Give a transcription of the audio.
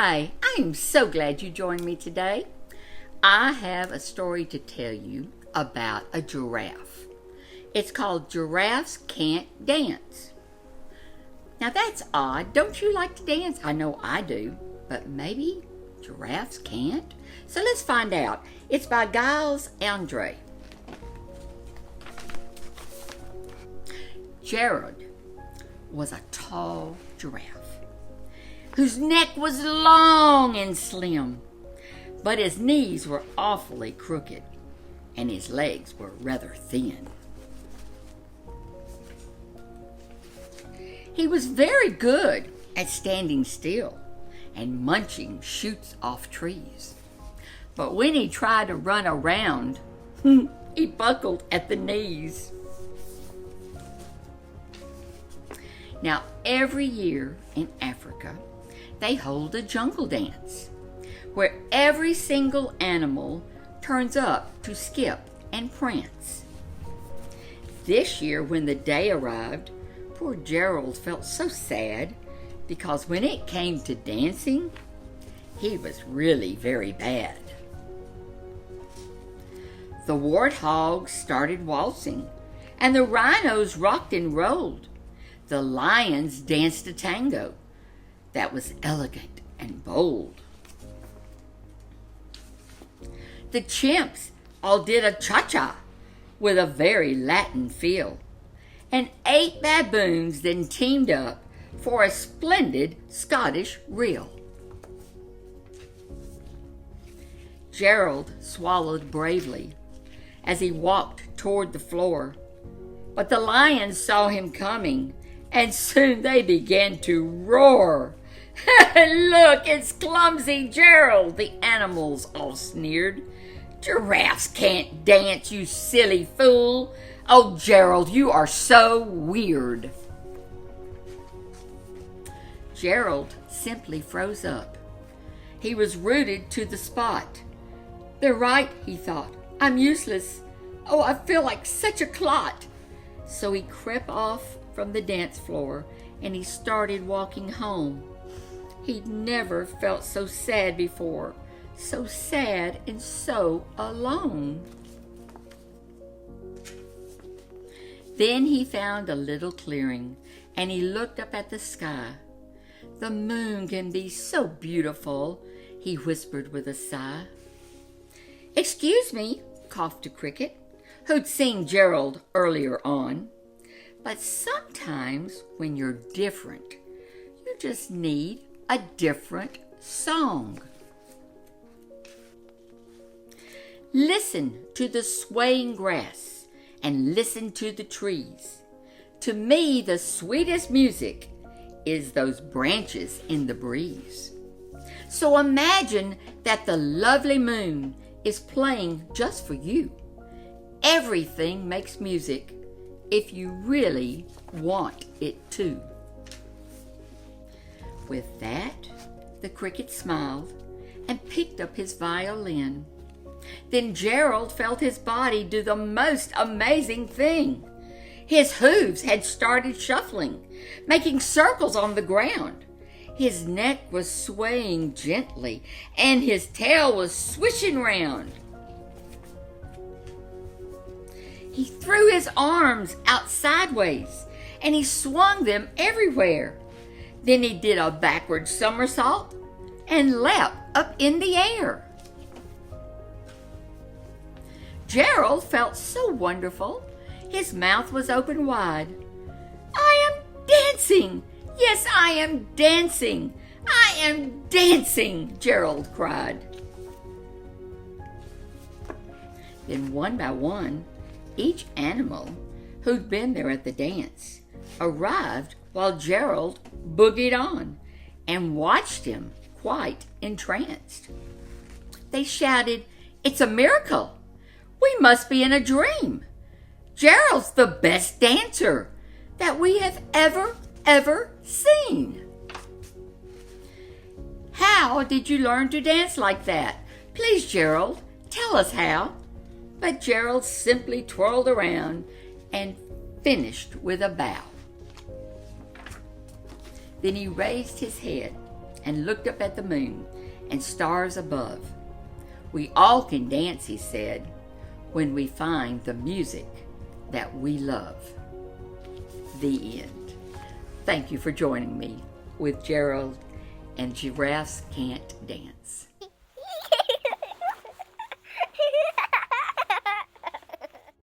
Hi, I am so glad you joined me today. I have a story to tell you about a giraffe. It's called Giraffes Can't Dance. Now that's odd. Don't you like to dance? I know I do, but maybe giraffes can't? So let's find out. It's by Giles Andreae. Gerald was a tall giraffe whose neck was long and slim, but his knees were awfully crooked and his legs were rather thin. He was very good at standing still and munching shoots off trees. But when he tried to run around, he buckled at the knees. Now, every year in Africa, they hold a jungle dance where every single animal turns up to skip and prance. This year, when the day arrived, poor Gerald felt so sad because when it came to dancing, he was really very bad. The warthogs started waltzing, and the rhinos rocked and rolled. The lions danced a tango that was elegant and bold. The chimps all did a cha-cha with a very Latin feel, and 8 baboons then teamed up for a splendid Scottish reel. Gerald swallowed bravely as he walked toward the floor, but the lions saw him coming, and soon they began to roar. "Look, it's clumsy Gerald," the animals all sneered. "Giraffes can't dance, you silly fool. Oh, Gerald, you are so weird." Gerald simply froze up. He was rooted to the spot. "They're right," he thought. "I'm useless. Oh, I feel like such a clot." So he crept off from the dance floor and he started walking home. He'd never felt so sad before, so sad and so alone. Then he found a little clearing and he looked up at the sky. "The moon can be so beautiful," he whispered with a sigh. "Excuse me," coughed a cricket, who'd seen Gerald earlier on. "But sometimes when you're different, you just need a different song." Listen to the swaying grass and listen to the trees. To me, the sweetest music is those branches in the breeze. So imagine that the lovely moon is playing just for you. Everything makes music if you really want it to. With that, the cricket smiled and picked up his violin. Then Gerald felt his body do the most amazing thing. His hooves had started shuffling, making circles on the ground. His neck was swaying gently, and his tail was swishing round. He threw his arms out sideways, and he swung them everywhere. Then he did a backward somersault and leapt up in the air. Gerald felt so wonderful. His mouth was open wide. "I am dancing! Yes, I am dancing! I am dancing!" Gerald cried. Then one by one, each animal who'd been there at the dance arrived while Gerald boogied on and watched him quite entranced. They shouted, "It's a miracle! We must be in a dream! Gerald's the best dancer that we have ever seen!" "How did you learn to dance like that? Please, Gerald, tell us how." But Gerald simply twirled around and finished with a bow. Then he raised his head and looked up at the moon and stars above. We all can dance, he said, when we find the music that we love. The end. Thank you for joining me with Gerald and Giraffes Can't Dance.